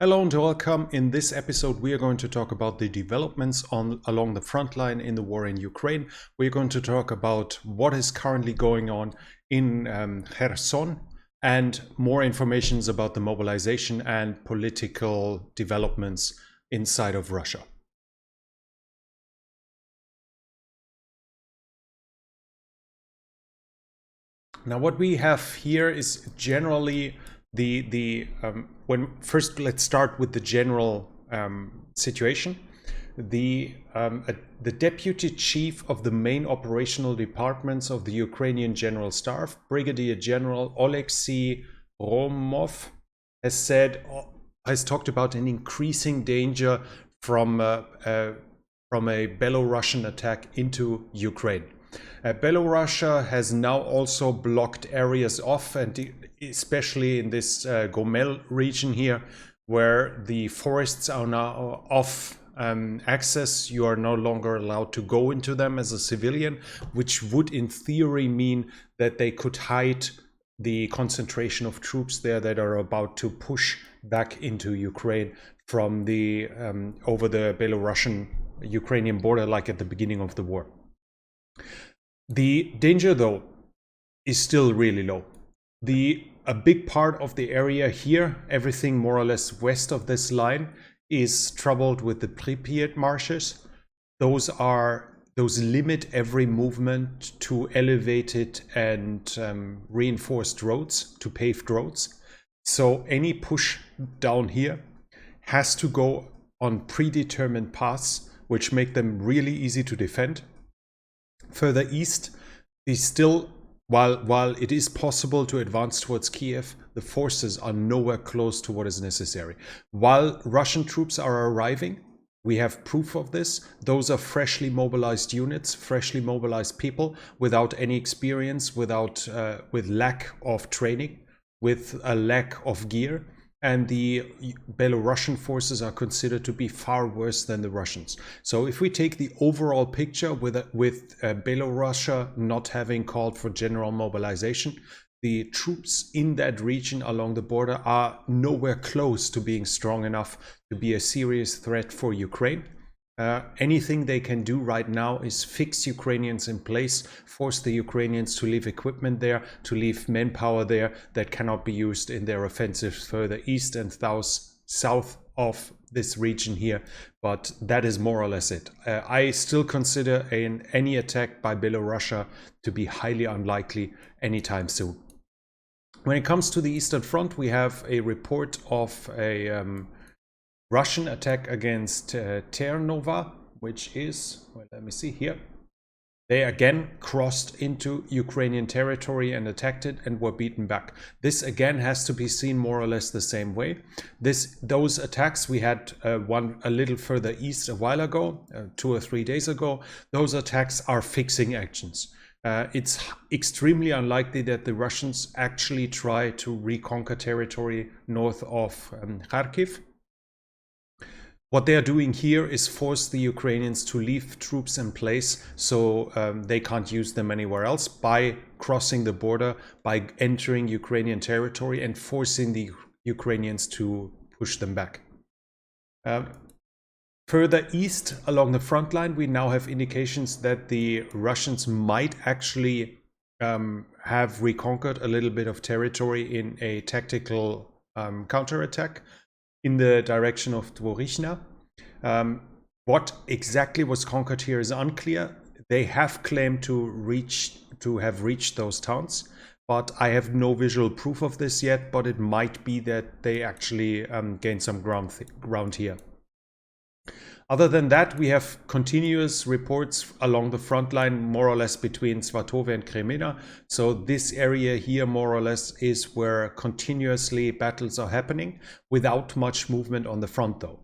Hello and welcome. In this episode, we are going to talk about the developments along the front line in the war in Ukraine. We're going to talk about what is currently going on in Kherson and more information about the mobilization and political developments inside of Russia. Now, what we have here is generally first let's start with the general situation. The deputy chief of the main operational departments of the Ukrainian General Staff, Brigadier General Oleksiy Romov, has talked about an increasing danger from a Belarusian attack into Ukraine. Belarus has now also blocked areas off, and especially in this Gomel region here, where the forests are now off access. You are no longer allowed to go into them as a civilian, which would in theory mean that they could hide the concentration of troops there that are about to push back into Ukraine from the over the Belarusian-Ukrainian border, like at the beginning of the war. The danger, though, is still really low. A big part of the area here, everything more or less west of this line, is troubled with the Pripyat marshes. Those limit every movement to elevated and reinforced roads, to paved roads. So any push down here has to go on predetermined paths, which make them really easy to defend. Further east is still, while it is possible to advance towards Kiev, the forces are nowhere close to what is necessary. While Russian troops are arriving, we have proof of this. Those are freshly mobilized units, freshly mobilized people without any experience, with lack of training, with a lack of gear. And the Belarusian forces are considered to be far worse than the Russians. So if we take the overall picture with Belarus not having called for general mobilization, the troops in that region along the border are nowhere close to being strong enough to be a serious threat for Ukraine. Anything they can do right now is fix Ukrainians in place, force the Ukrainians to leave equipment there, to leave manpower there that cannot be used in their offensives further east and south of this region here. But that is more or less it. I still consider any attack by Belarus to be highly unlikely anytime soon. When it comes to the Eastern Front, we have a report of a Russian attack against Ternova, which is, well, let me see here. They again crossed into Ukrainian territory and attacked it and were beaten back. This again has to be seen more or less the same way. Those attacks we had one a little further east a while ago, 2 or 3 days ago. Those attacks are fixing actions. It's extremely unlikely that the Russians actually try to reconquer territory north of Kharkiv. What they are doing here is force the Ukrainians to leave troops in place so they can't use them anywhere else by crossing the border, by entering Ukrainian territory and forcing the Ukrainians to push them back. Further east along the front line, we now have indications that the Russians might actually have reconquered a little bit of territory in a tactical counterattack in the direction of Dvorichna. What exactly was conquered here is unclear. They have claimed to have reached those towns, but I have no visual proof of this yet, but it might be that they actually gained some ground here. Other than that, we have continuous reports along the front line, more or less between Svatove and Kremina. So this area here, more or less, is where continuously battles are happening without much movement on the front, though.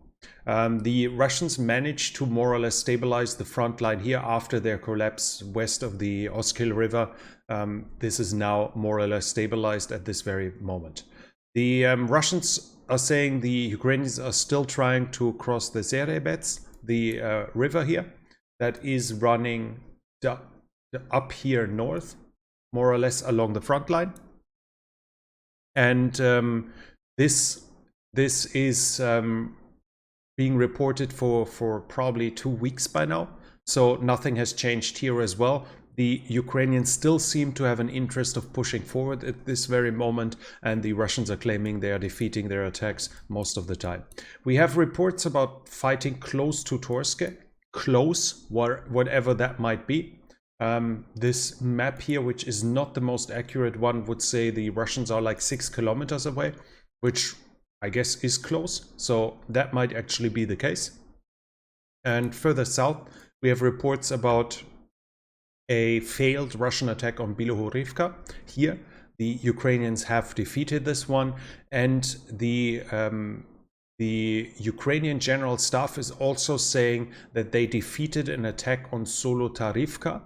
The Russians managed to more or less stabilize the front line here after their collapse west of the Oskil River. This is now more or less stabilized at this very moment. The Russians are saying the Ukrainians are still trying to cross the Zerebets, the river here, that is running up here north, more or less along the front line. And this This is being reported for probably 2 weeks by now. So nothing has changed here as well. The Ukrainians still seem to have an interest of pushing forward at this very moment, and the Russians are claiming they are defeating their attacks most of the time. We have reports about fighting close to Torske, close, whatever that might be. This map here, which is not the most accurate one, would say the Russians are like 6 kilometers away, which I guess is close, so that might actually be the case. And further south, we have reports about a failed Russian attack on Bilohorivka. Here, the Ukrainians have defeated this one, and the Ukrainian General Staff is also saying that they defeated an attack on Solotarivka,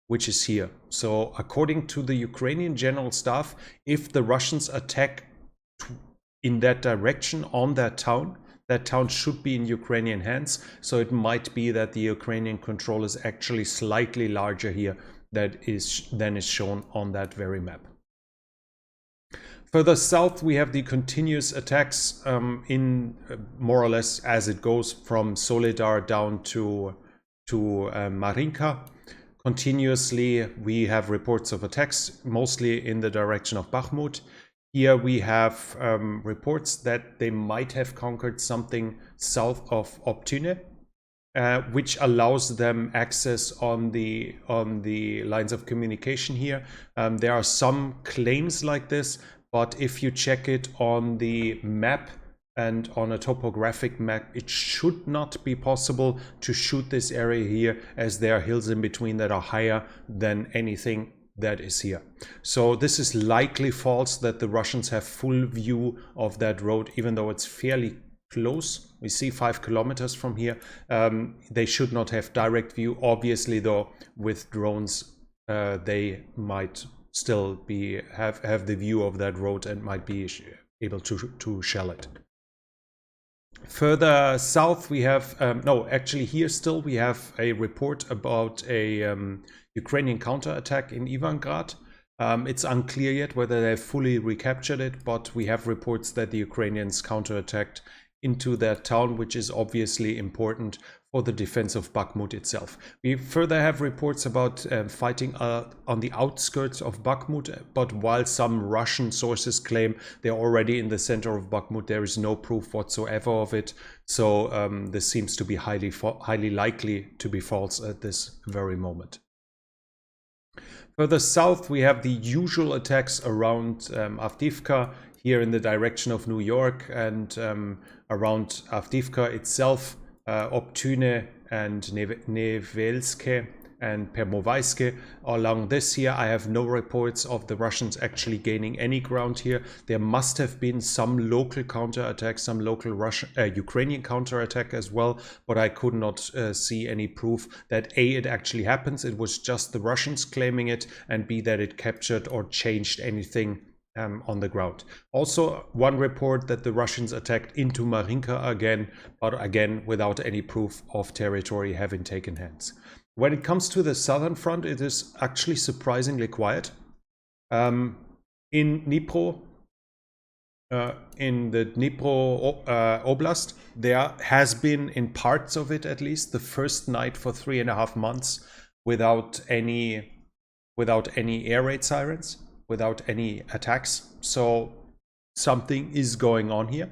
which is here. So according to the Ukrainian General Staff, if the Russians attack in that direction on that town should be in Ukrainian hands. So it might be that the Ukrainian control is actually slightly larger here than is shown on that very map. Further south, we have the continuous attacks in more or less as it goes from Soledar down to Marinka. Continuously, we have reports of attacks, mostly in the direction of Bakhmut. Here we have reports that they might have conquered something south of Optune, which allows them access on the lines of communication here. There are some claims like this, but if you check it on the map and on a topographic map, it should not be possible to shoot this area here, as there are hills in between that are higher than anything that is here. So this is likely false, that the Russians have full view of that road, even though it's fairly close. We see 5 kilometers from here. They should not have direct view. Obviously, though, with drones, they might still have the view of that road and might be able to shell it. Further south, we have no, actually here still we have a report about a Ukrainian counterattack in Ivangrad. It's unclear yet whether they've fully recaptured it, but we have reports that the Ukrainians counterattacked into that town, which is obviously important for the defense of Bakhmut itself. We further have reports about fighting on the outskirts of Bakhmut, but while some Russian sources claim they're already in the center of Bakhmut, there is no proof whatsoever of it. So this seems to be highly likely to be false at this very moment. Further south, we have the usual attacks around Avdiivka, here in the direction of New York, and around Avdiivka itself, Optune and Nevelske and Permovaiske. Along this here, I have no reports of the Russians actually gaining any ground here. There must have been some local counterattack, some local Ukrainian counterattack as well, but I could not see any proof that A, it actually happens, it was just the Russians claiming it, and B, that it captured or changed anything on the ground. Also, one report that the Russians attacked into Marinka again, but again without any proof of territory having taken hands. When it comes to the southern front, it is actually surprisingly quiet. In Dnipro, in the Dnipro Oblast, there has been, in parts of it at least, the first night for 3.5 months without any air raid sirens, without any attacks. So something is going on here.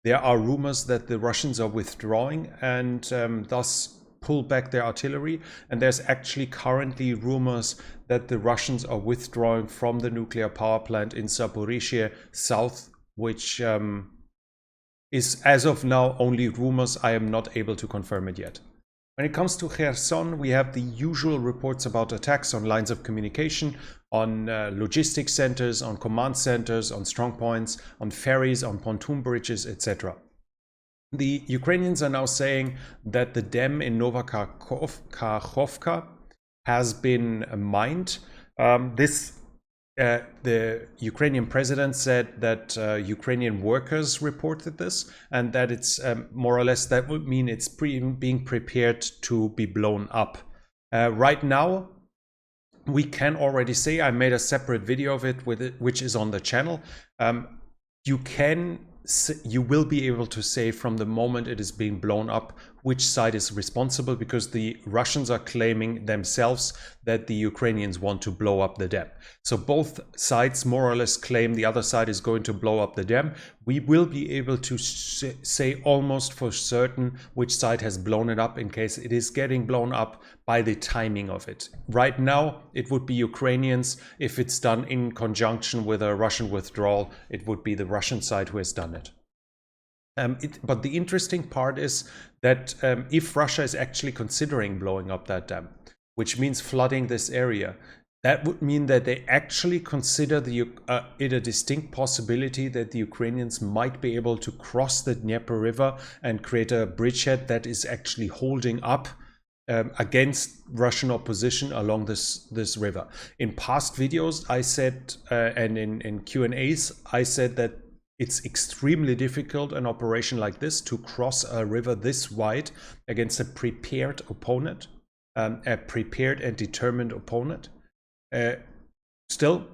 There are rumors that the Russians are withdrawing and thus pull back their artillery, and there's actually currently rumors that the Russians are withdrawing from the nuclear power plant in Zaporizhzhia south, which is as of now only rumors. I am not able to confirm it yet. When it comes to Kherson, we have the usual reports about attacks on lines of communication, on logistics centers, on command centers, on strong points, on ferries, on pontoon bridges, etc. The Ukrainians are now saying that the dam in Novakakhovka has been mined. The Ukrainian president said that Ukrainian workers reported this, and that it's more or less, that would mean it's being prepared to be blown up. Right now, we can already say, I made a separate video of it, which is on the channel. You can you will be able to say from the moment it is being blown up which side is responsible, because the Russians are claiming themselves that the Ukrainians want to blow up the dam. So both sides more or less claim the other side is going to blow up the dam. We will be able to say almost for certain which side has blown it up, in case it is getting blown up, by the timing of it. Right now it would be Ukrainians. If it's done in conjunction with a Russian withdrawal, it would be the Russian side who has done it. But the interesting part is that if Russia is actually considering blowing up that dam, which means flooding this area, that would mean that they actually consider it a distinct possibility that the Ukrainians might be able to cross the Dnieper River and create a bridgehead that is actually holding up against Russian opposition along this river. In past videos, I said, and in Q&As, I said that it's extremely difficult, an operation like this, to cross a river this wide against a prepared opponent, a prepared and determined opponent. Still,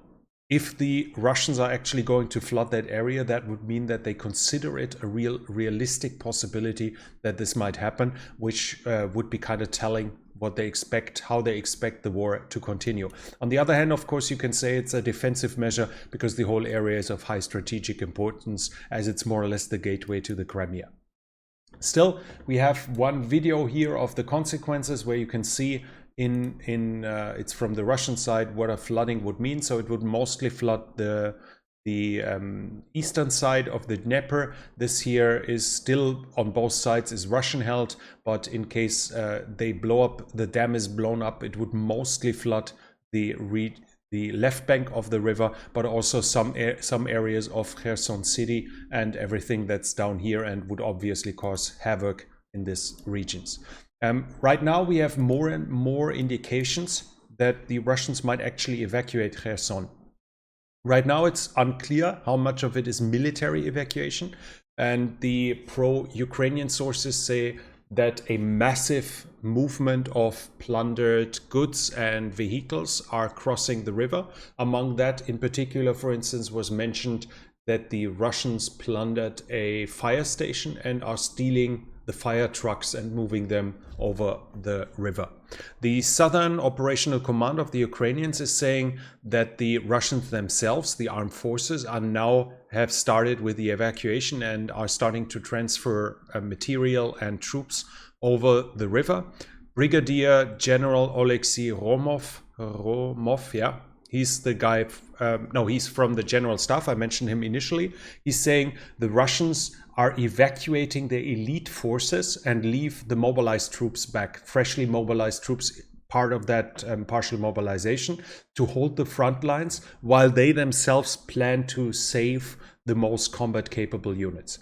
if the Russians are actually going to flood that area, that would mean that they consider it a realistic possibility that this might happen, which would be kind of telling what they expect, how they expect the war to continue. On the other hand, of course, you can say it's a defensive measure because the whole area is of high strategic importance, as it's more or less the gateway to the Crimea. Still, we have one video here of the consequences where you can see it's from the Russian side what a flooding would mean. So it would mostly flood the eastern side of the Dnieper. This here is still on both sides is Russian held, but in case they blow up, the dam is blown up, it would mostly flood the left bank of the river, but also some areas of Kherson city and everything that's down here, and would obviously cause havoc in these regions. Right now we have more and more indications that the Russians might actually evacuate Kherson. Right now it's unclear how much of it is military evacuation, and the pro-Ukrainian sources say that a massive movement of plundered goods and vehicles are crossing the river. Among that, in particular, for instance, was mentioned that the Russians plundered a fire station and are stealing the fire trucks and moving them over the river. The Southern Operational Command of the Ukrainians is saying that the Russians themselves, the armed forces, have started with the evacuation and are starting to transfer material and troops over the river. Brigadier General Oleksiy Romov, yeah, he's the guy, he's from the General Staff. I mentioned him initially. He's saying the Russians are evacuating their elite forces and leave the mobilized troops back, freshly mobilized troops, part of that partial mobilization, to hold the front lines, while they themselves plan to save the most combat capable units.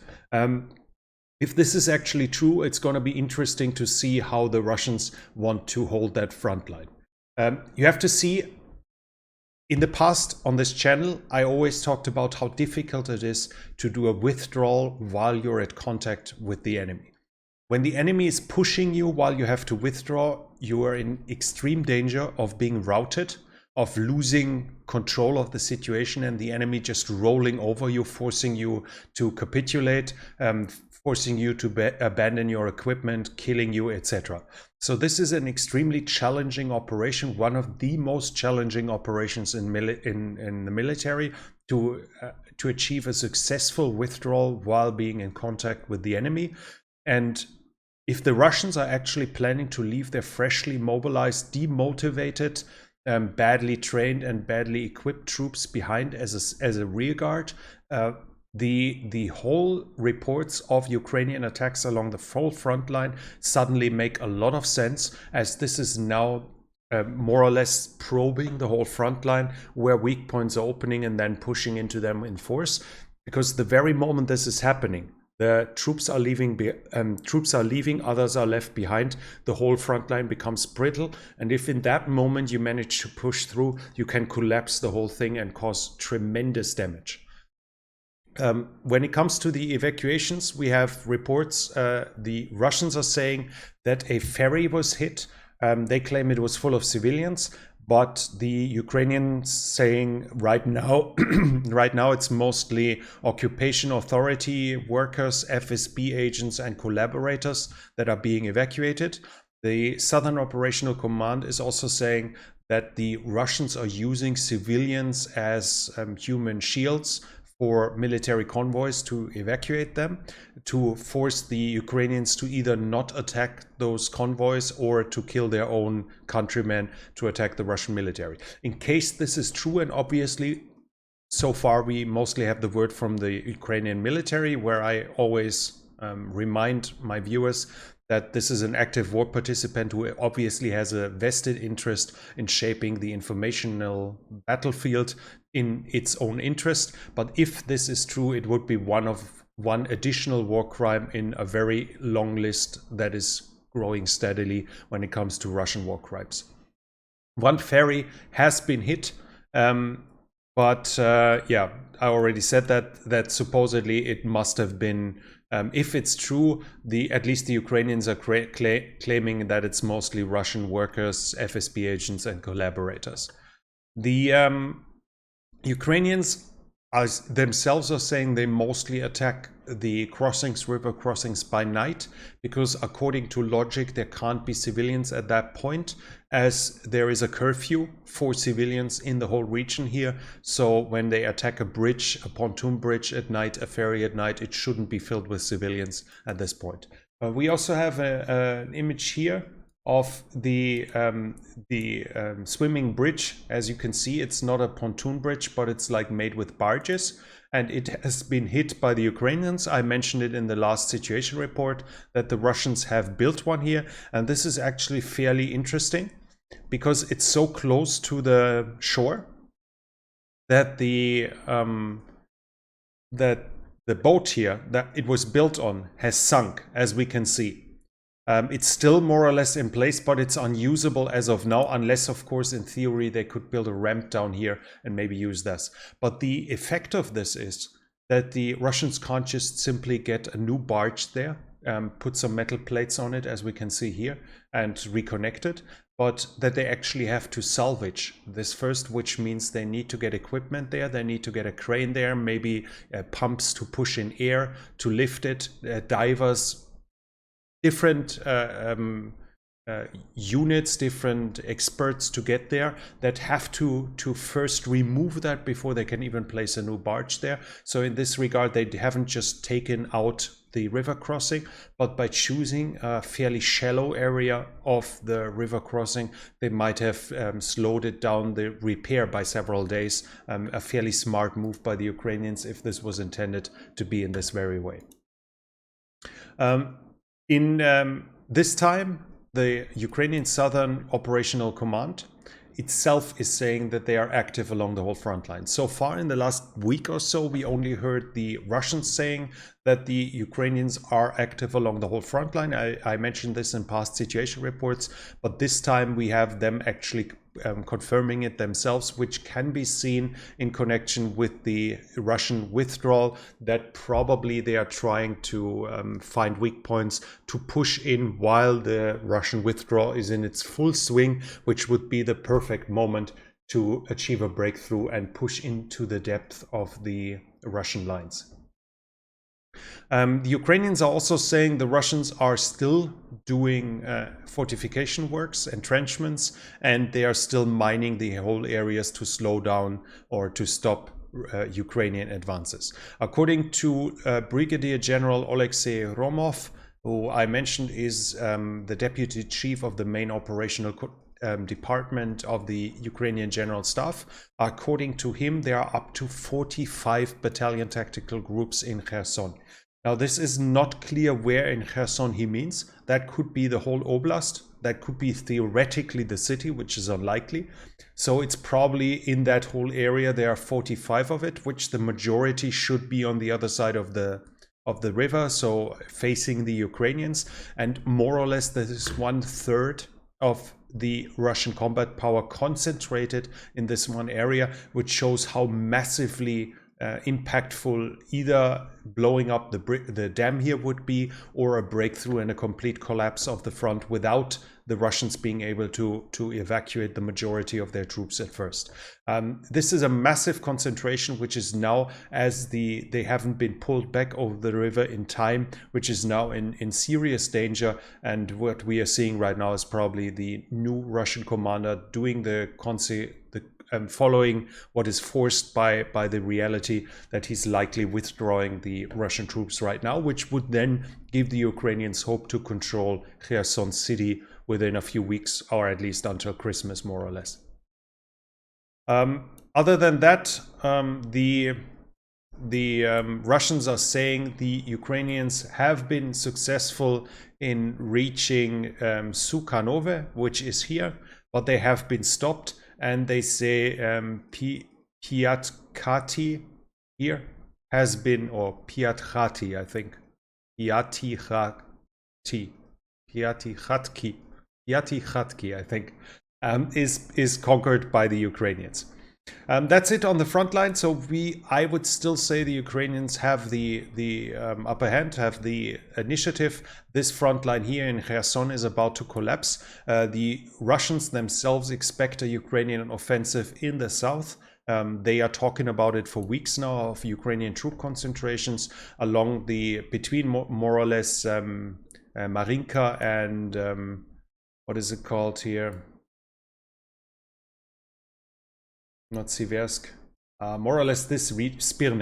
If this is actually true, it's going to be interesting to see how the Russians want to hold that front line. You have to see, in the past on this channel, I always talked about how difficult it is to do a withdrawal while you're at contact with the enemy. When the enemy is pushing you while you have to withdraw, you are in extreme danger of being routed, of losing control of the situation, and the enemy just rolling over you, forcing you to capitulate, forcing you to abandon your equipment, killing you, etc. So this is an extremely challenging operation, one of the most challenging operations in the military, to achieve a successful withdrawal while being in contact with the enemy. And if the Russians are actually planning to leave their freshly mobilized, demotivated, badly trained and badly equipped troops behind as a rear guard, the whole reports of Ukrainian attacks along the full front line suddenly make a lot of sense, as this is now more or less probing the whole front line where weak points are opening and then pushing into them in force. Because the very moment this is happening, the troops are leaving, others are left behind, the whole front line becomes brittle, and if in that moment you manage to push through, you can collapse the whole thing and cause tremendous damage. When it comes to the evacuations, we have reports. The Russians are saying that a ferry was hit. They claim it was full of civilians, But the Ukrainians saying right now, right now it's mostly occupation authority workers, FSB agents, and collaborators that are being evacuated. The Southern Operational Command is also saying that the Russians are using civilians as human shields for military convoys to evacuate them, to force the Ukrainians to either not attack those convoys or to kill their own countrymen to attack the Russian military. In case this is true, and obviously so far we mostly have the word from the Ukrainian military, where I always remind my viewers that this is an active war participant who obviously has a vested interest in shaping the informational battlefield in its own interest. But if this is true, it would be one additional war crime in a very long list that is growing steadily when it comes to Russian war crimes. One ferry has been hit, but yeah, I already said that supposedly it must have been, if it's true, at least the Ukrainians are claiming that it's mostly Russian workers, FSB agents, and collaborators. The Ukrainians themselves are saying they mostly attack the river crossings by night, because according to logic there can't be civilians at that point, as there is a curfew for civilians in the whole region here. So when they attack a bridge, a pontoon bridge at night, a ferry at night, it shouldn't be filled with civilians at this point. We also have an image here of the swimming bridge. As you can see, it's not a pontoon bridge, but it's like made with barges, and it has been hit by the Ukrainians. I mentioned it in the last situation report that the Russians have built one here, and this is actually fairly interesting because it's so close to the shore that the boat here that it was built on has sunk, as we can see. It's still more or less in place, but it's unusable as of now, unless, of course, in theory, they could build a ramp down here and maybe use this. But the effect of this is that the Russians can't just simply get a new barge there, put some metal plates on it, as we can see here, and reconnect it, but that they actually have to salvage this first, which means they need to get equipment there, they need to get a crane there, maybe pumps to push in air, to lift it, divers, different units, different experts to get there that have to first remove that before they can even place a new barge there. So in this regard, they haven't just taken out the river crossing, but by choosing a fairly shallow area of the river crossing, they might have slowed it down, the repair, by several days. A fairly smart move by the Ukrainians if this was intended to be in this very way. In this time, the Ukrainian Southern Operational Command itself is saying that they are active along the whole front line. So far in the last week or so, we only heard the Russians saying that the Ukrainians are active along the whole front line. I mentioned this in past situation reports, but this time we have them actually confirming it themselves, which can be seen in connection with the Russian withdrawal, that probably they are trying to find weak points to push in while the Russian withdrawal is in its full swing, which would be the perfect moment to achieve a breakthrough and push into the depth of the Russian lines. The Ukrainians are also saying the Russians are still doing fortification works, entrenchments, and they are still mining the whole areas to slow down or to stop Ukrainian advances. According to Brigadier General Alexei Romov, who I mentioned is the deputy chief of the main operational department of the Ukrainian General Staff, according to him, there are up to 45 battalion tactical groups in Kherson. Now, this is not clear where in Kherson he means. That could be the whole oblast. That could be theoretically the city, which is unlikely. So it's probably in that whole area. There are 45 of it, which the majority should be on the other side of the river, so facing the Ukrainians. And more or less, this is 1/3 of the Russian combat power concentrated in this one area, which shows how massively impactful either blowing up the dam here would be, or a breakthrough and a complete collapse of the front without the Russians being able to evacuate the majority of their troops at first. This is a massive concentration, which is now, as they haven't been pulled back over the river in time, which is now in serious danger. And what we are seeing right now is probably the new Russian commander doing following what is forced by the reality that he's likely withdrawing the Russian troops right now, which would then give the Ukrainians hope to control Kherson city within a few weeks, or at least until Christmas, more or less. Other than that, the Russians are saying the Ukrainians have been successful in reaching Sukhanove, which is here, but they have been stopped. And they say Piatkati here has been, or Piatkhati, I think. Piatikhatki, I think, is conquered by the Ukrainians. That's it on the front line. So I would still say the Ukrainians have the upper hand, have the initiative. This front line here in Kherson is about to collapse. The Russians themselves expect a Ukrainian offensive in the south. They are talking about it for weeks now, of Ukrainian troop concentrations along between more or less Marinka and what is it called here? Not Siversk, more or less this Spirne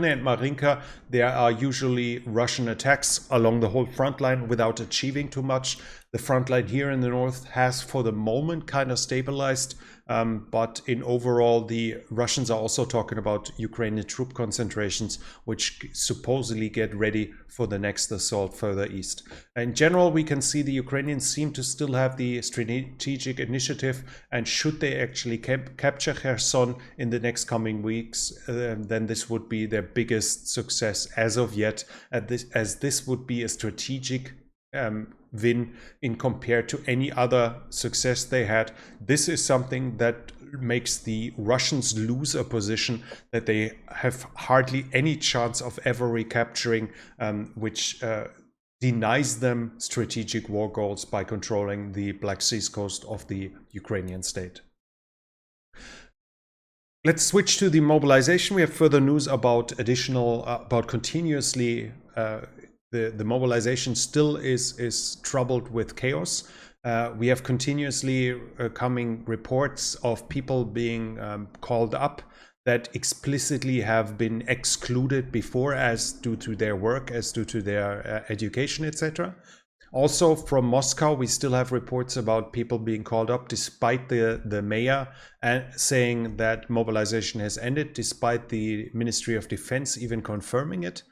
and Marinka. There are usually Russian attacks along the whole front line without achieving too much. The front line here in the north has for the moment kind of stabilized, but in overall the Russians are also talking about Ukrainian troop concentrations, which supposedly get ready for the next assault further east. In general, we can see the Ukrainians seem to still have the strategic initiative, and should they actually capture Kherson in the next coming weeks, then this would be their biggest success as of yet, as this would be a strategic win in compared to any other success they had. This is something that makes the Russians lose a position that they have hardly any chance of ever recapturing, which denies them strategic war goals by controlling the Black Sea coast of the Ukrainian state. Let's switch to the mobilization. We have further news about continuously the mobilization still is troubled with chaos. We have continuously coming reports of people being called up that explicitly have been excluded before, as due to their work, as due to their education, etc. Also from Moscow, we still have reports about people being called up despite the mayor saying that mobilization has ended, despite the Ministry of Defense even confirming it.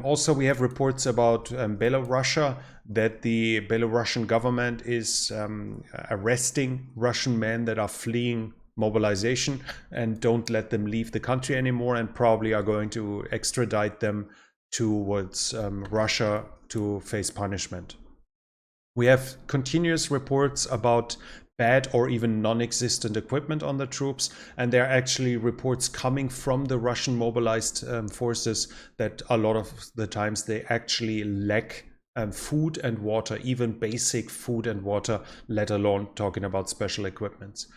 Also, we have reports about Belarus, that the Belarusian government is arresting Russian men that are fleeing mobilization and don't let them leave the country anymore, and probably are going to extradite them towards Russia to face punishment. We have continuous reports about bad or even non-existent equipment on the troops, and there are actually reports coming from the Russian mobilized forces that a lot of the times they actually lack food and water, even basic food and water, let alone talking about special equipment.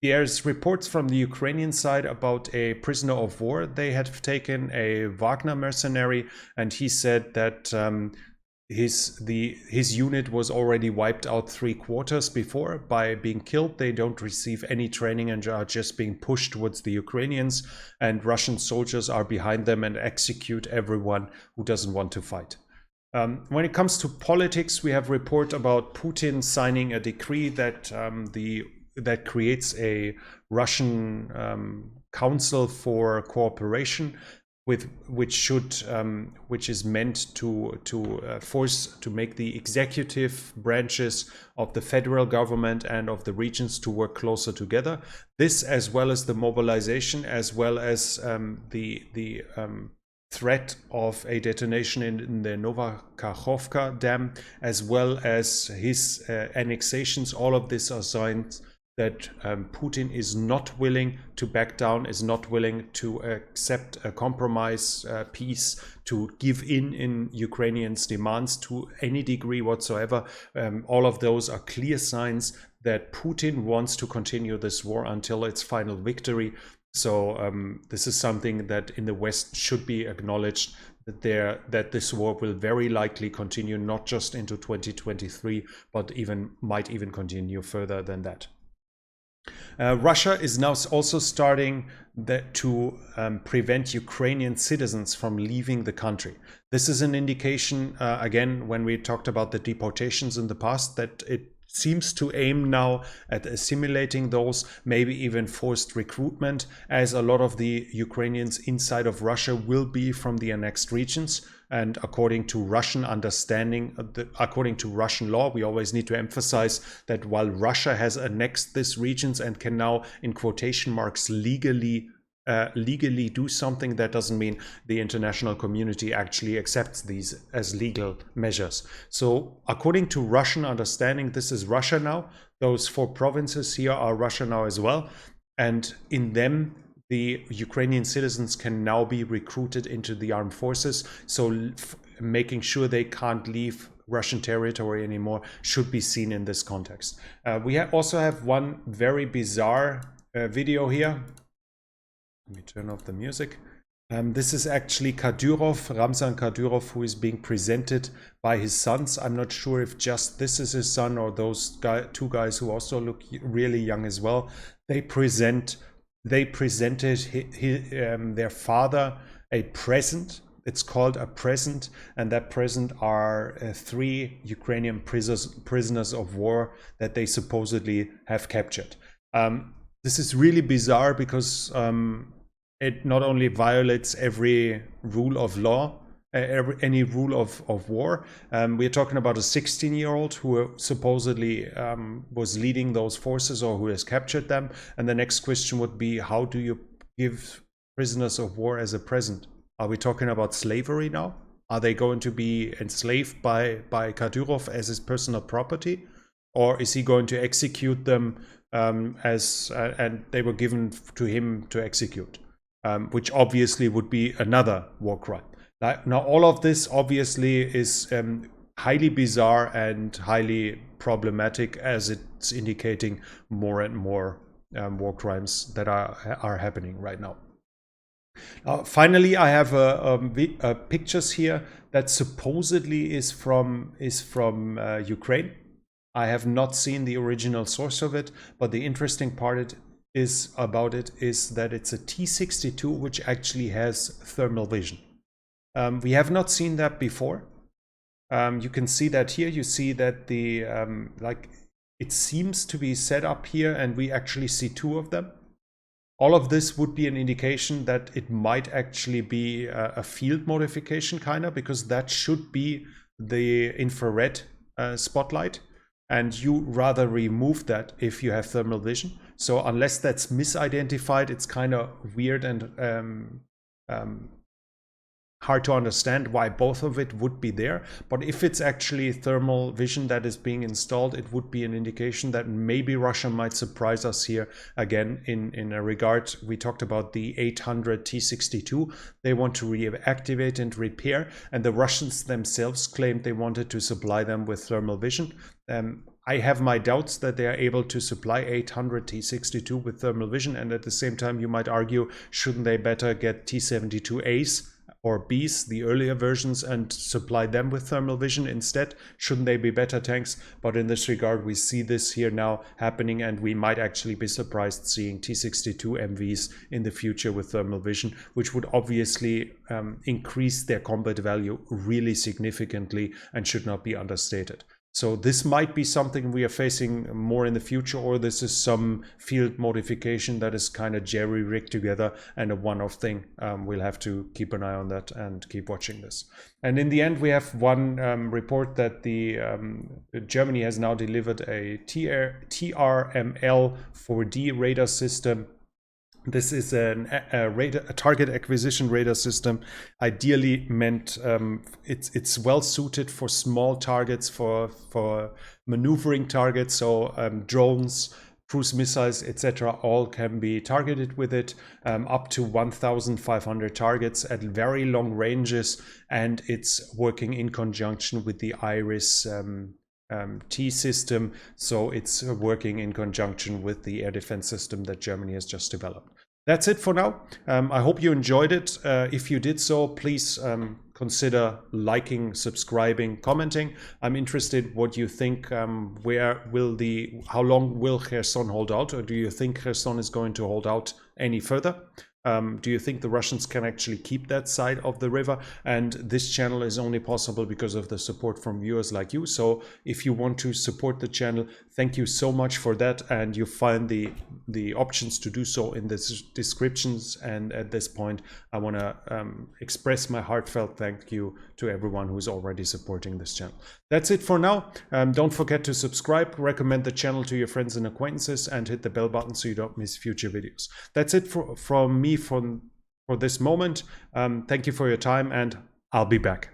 There's reports from the Ukrainian side about a prisoner of war they had taken, a Wagner mercenary, and he said that his unit was already wiped out 3/4 before by being killed. They don't receive any training and are just being pushed towards the Ukrainians, and Russian soldiers are behind them and execute everyone who doesn't want to fight. When it comes to politics, we have report about Putin signing a decree that that creates a Russian Council for Cooperation, which is meant to force to make the executive branches of the federal government and of the regions to work closer together. This, as well as the mobilization, as well as the threat of a detonation in the Novakhovka dam, as well as his annexations, all of this are signs that Putin is not willing to back down, is not willing to accept a compromise peace, to give in Ukrainians' demands to any degree whatsoever. All of those are clear signs that Putin wants to continue this war until its final victory. So this is something that in the West should be acknowledged, that this war will very likely continue not just into 2023, but might even continue further than that. Russia is now also starting to prevent Ukrainian citizens from leaving the country. This is an indication, again, when we talked about the deportations in the past, that it seems to aim now at assimilating those, maybe even forced recruitment, as a lot of the Ukrainians inside of Russia will be from the annexed regions. And according to Russian understanding, according to Russian law, we always need to emphasize that while Russia has annexed these regions and can now, in quotation marks, legally do something, that doesn't mean the international community actually accepts these as legal measures. So according to Russian understanding, this is Russia now. Those 4 provinces here are Russia now as well. And in them, the Ukrainian citizens can now be recruited into the armed forces. So making sure they can't leave Russian territory anymore should be seen in this context. We also have one very bizarre video here. Let me turn off the music. This is actually Ramzan Kadyrov, who is being presented by his sons. I'm not sure if just this is his son or those 2 guys who also look really young as well. They presented their father a present. It's called a present, and that present are 3 Ukrainian prisoners of war that they supposedly have captured. This is really bizarre because it not only violates every rule of law, any rule of war. We're talking about a 16-year-old who supposedly was leading those forces, or who has captured them. And the next question would be, how do you give prisoners of war as a present? Are we talking about slavery now? Are they going to be enslaved by Kadyrov as his personal property? Or is he going to execute them and they were given to him to execute, which obviously would be another war crime. Now, all of this obviously is highly bizarre and highly problematic, as it's indicating more and more war crimes that are happening right now. Finally, I have pictures here that supposedly is from Ukraine. I have not seen the original source of it, but the interesting part about it is that it's a T-62, which actually has thermal vision. We have not seen that before. You can see that here. You see that the it seems to be set up here, and we actually see 2 of them. All of this would be an indication that it might actually be a field modification, kind of, because that should be the infrared spotlight. And you rather remove that if you have thermal vision. So unless that's misidentified, it's kind of weird and hard to understand why both of it would be there. But if it's actually thermal vision that is being installed, it would be an indication that maybe Russia might surprise us here again in a regard. We talked about the 800 T-62. They want to reactivate and repair, and the Russians themselves claimed they wanted to supply them with thermal vision. I have my doubts that they are able to supply 800 T-62 with thermal vision, and at the same time you might argue, shouldn't they better get T-72As or Bs, the earlier versions, and supply them with thermal vision instead? Shouldn't they be better tanks? But in this regard, we see this here now happening, and we might actually be surprised seeing T-62 MVs in the future with thermal vision, which would obviously increase their combat value really significantly and should not be understated. So this might be something we are facing more in the future, or this is some field modification that is kind of jerry-rigged together and a one-off thing. We'll have to keep an eye on that and keep watching this. And in the end, we have one report that Germany has now delivered a TRML-4D radar system. This is a target acquisition radar system, ideally meant, it's well suited for small targets, for maneuvering targets, so drones, cruise missiles, etc., all can be targeted with it, up to 1,500 targets at very long ranges, and it's working in conjunction with the IRIS T system, so it's working in conjunction with the air defense system that Germany has just developed. That's it for now. I hope you enjoyed it. If you did so, please consider liking, subscribing, commenting. I'm interested what you think. How long will Kherson hold out, or do you think Kherson is going to hold out any further? Do you think the Russians can actually keep that side of the river? And this channel is only possible because of the support from viewers like you. So if you want to support the channel, thank you so much for that. And you find the options to do so in the descriptions. And at this point, I want to express my heartfelt thank you to everyone who's already supporting this channel. That's it for now. Don't forget to subscribe, recommend the channel to your friends and acquaintances, and hit the bell button so you don't miss future videos. That's it from me for this moment. Thank you for your time, and I'll be back.